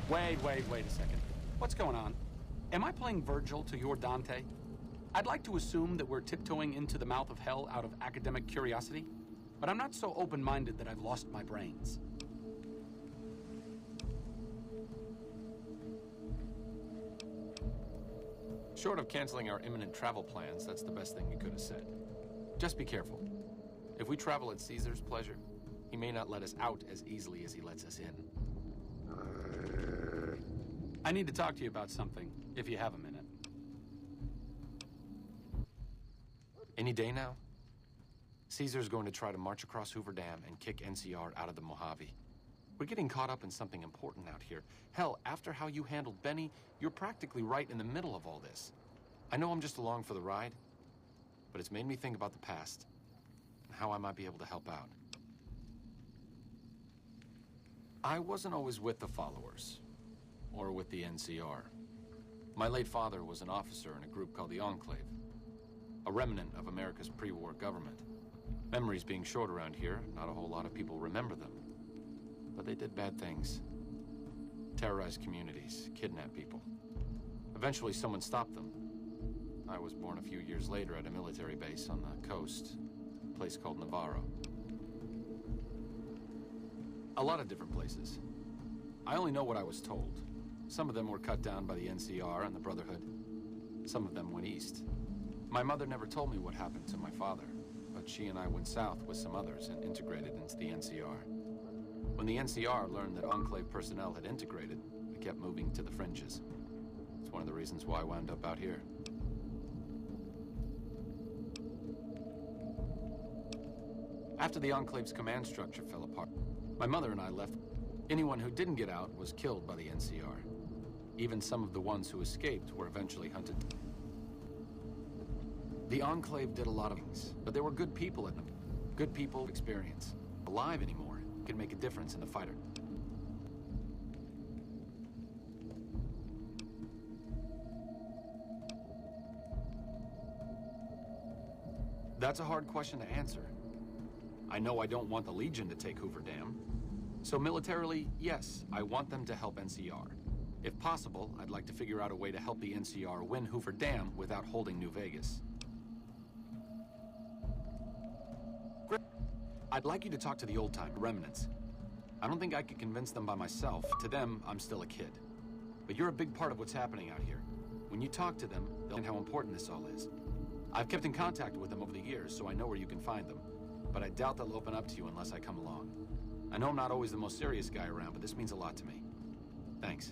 Wait a second. What's going on? Am I playing Virgil to your Dante? I'd like to assume that we're tiptoeing into the mouth of hell out of academic curiosity, but I'm not so open-minded that I've lost my brains. Short of canceling our imminent travel plans, that's the best thing you could have said. Just be careful. If we travel at Caesar's pleasure, he may not let us out as easily as he lets us in. I need to talk to you about something, if you have a minute. Any day now? Caesar's going to try to march across Hoover Dam and kick NCR out of the Mojave. We're getting caught up in something important out here. Hell, after how you handled Benny, you're practically right in the middle of all this. I know I'm just along for the ride, but it's made me think about the past and how I might be able to help out. I wasn't always with the followers, or with the NCR. My late father was an officer in a group called the Enclave, a remnant of America's pre-war government. Memories being short around here, not a whole lot of people remember them. But they did bad things. Terrorized communities, kidnapped people. Eventually someone stopped them. I was born a few years later at a military base on the coast, a place called Navarro. A lot of different places. I only know what I was told. Some of them were cut down by the NCR and the Brotherhood. Some of them went east. My mother never told me what happened to my father, but she and I went south with some others and integrated into the NCR. When the NCR learned that Enclave personnel had integrated, we kept moving to the fringes. It's one of the reasons why I wound up out here. After the Enclave's command structure fell apart, my mother and I left. Anyone who didn't get out was killed by the NCR. Even some of the ones who escaped were eventually hunted. The Enclave did a lot of things, but there were good people in them. Good people, experience. Alive anymore. Can make a difference in the fighter. That's a hard question to answer. I know I don't want the Legion to take Hoover Dam. So militarily, yes, I want them to help NCR. If possible, I'd like to figure out a way to help the NCR win Hoover Dam without holding New Vegas. I'd like you to talk to the old-time Remnants. I don't think I could convince them by myself. To them, I'm still a kid. But you're a big part of what's happening out here. When you talk to them, they'll know how important this all is. I've kept in contact with them over the years, so I know where you can find them. But I doubt they'll open up to you unless I come along. I know I'm not always the most serious guy around, but this means a lot to me. Thanks.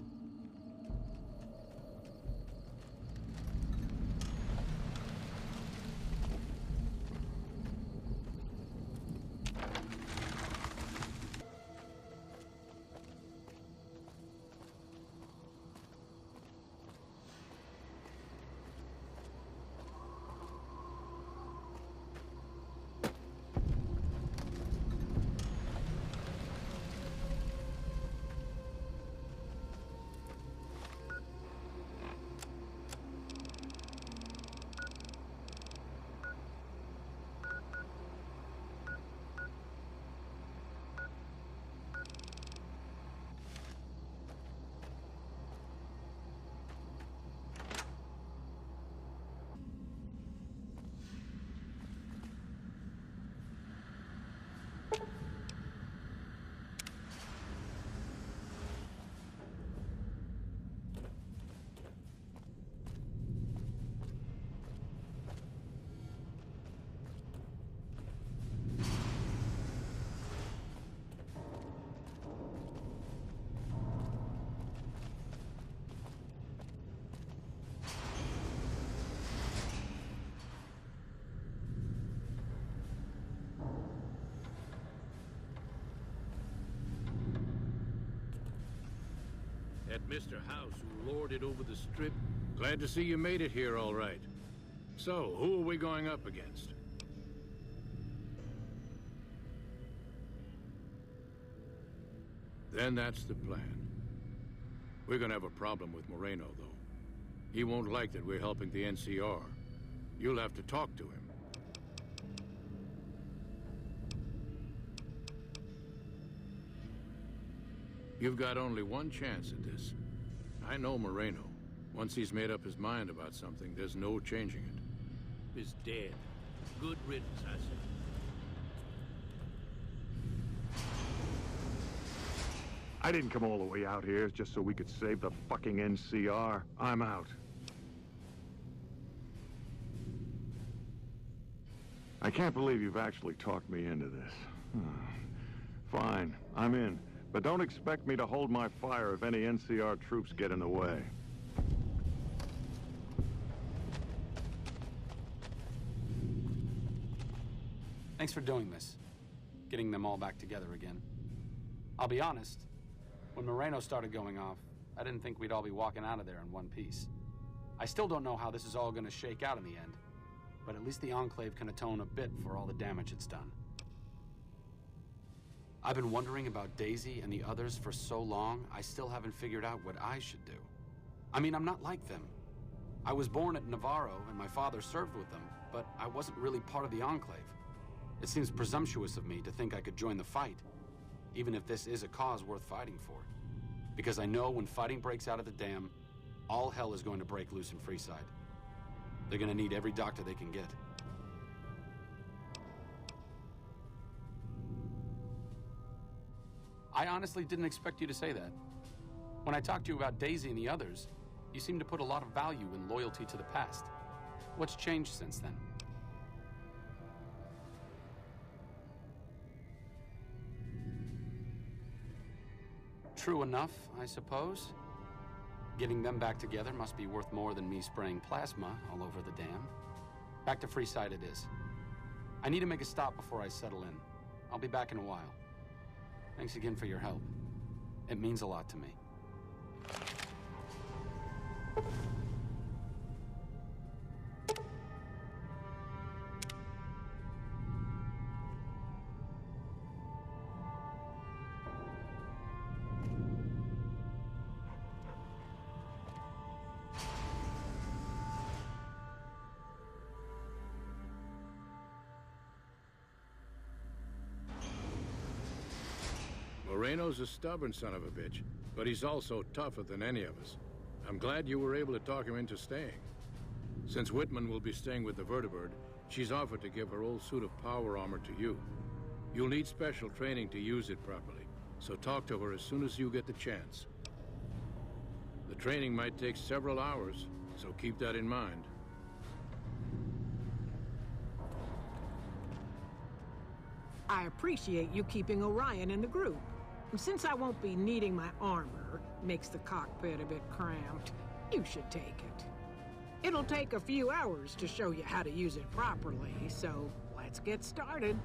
That Mr. House who lorded over the strip. Glad to see you made it here all right. So, who are we going up against? Then that's the plan. We're gonna have a problem with Moreno, though. He won't like that we're helping the NCR. You'll have to talk to him. You've got only one chance at this. I know Moreno. Once he's made up his mind about something, there's no changing it. Is dead. Good riddance, I say. I didn't come all the way out here just so we could save the fucking NCR. I'm out. I can't believe you've actually talked me into this. Fine, I'm in. But don't expect me to hold my fire if any NCR troops get in the way. Thanks for doing this. Getting them all back together again. I'll be honest, when Moreno started going off, I didn't think we'd all be walking out of there in one piece. I still don't know how this is all gonna shake out in the end, but at least the Enclave can atone a bit for all the damage it's done. I've been wondering about Daisy and the others for so long, I still haven't figured out what I should do. I mean, I'm not like them. I was born at Navarro and my father served with them, but I wasn't really part of the Enclave. It seems presumptuous of me to think I could join the fight, even if this is a cause worth fighting for. Because I know when fighting breaks out of the dam, all hell is going to break loose in Freeside. They're gonna need every doctor they can get. I honestly didn't expect you to say that. When I talked to you about Daisy and the others, you seemed to put a lot of value in loyalty to the past. What's changed since then? True enough, I suppose. Getting them back together must be worth more than me spraying plasma all over the dam. Back to Freeside it is. I need to make a stop before I settle in. I'll be back in a while. Thanks again for your help. It means a lot to me. Moreno's a stubborn son of a bitch, but he's also tougher than any of us. I'm glad you were able to talk him into staying. Since Whitman will be staying with the Vertibird, she's offered to give her old suit of power armor to you. You'll need special training to use it properly, so talk to her as soon as you get the chance. The training might take several hours, so keep that in mind. I appreciate you keeping Orion in the group. Since I won't be needing my armor, makes the cockpit a bit cramped, you should take it. It'll take a few hours to show you how to use it properly, so let's get started.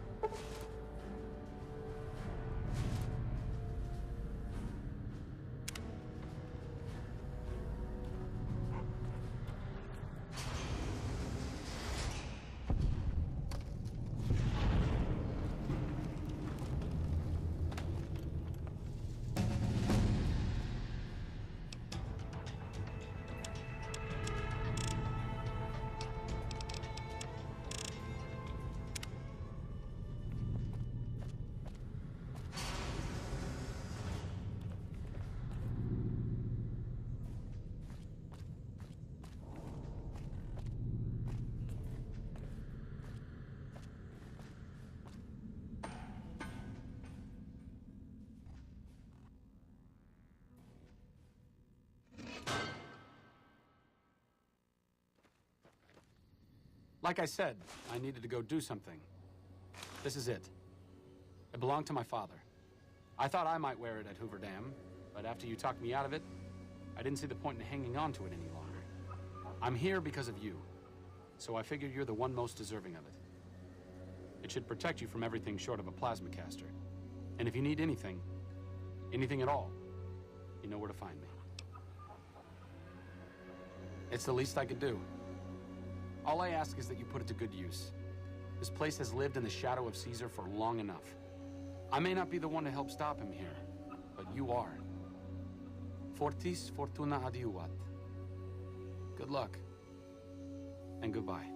Like I said, I needed to go do something. This is it. It belonged to my father. I thought I might wear it at Hoover Dam, but after you talked me out of it, I didn't see the point in hanging on to it any longer. I'm here because of you, so I figured you're the one most deserving of it. It should protect you from everything short of a plasma caster. And if you need anything at all, you know where to find me. It's the least I could do. All I ask is that you put it to good use. This place has lived in the shadow of Caesar for long enough. I may not be the one to help stop him here, but you are. Fortis fortuna adiuvat. Good luck, and goodbye.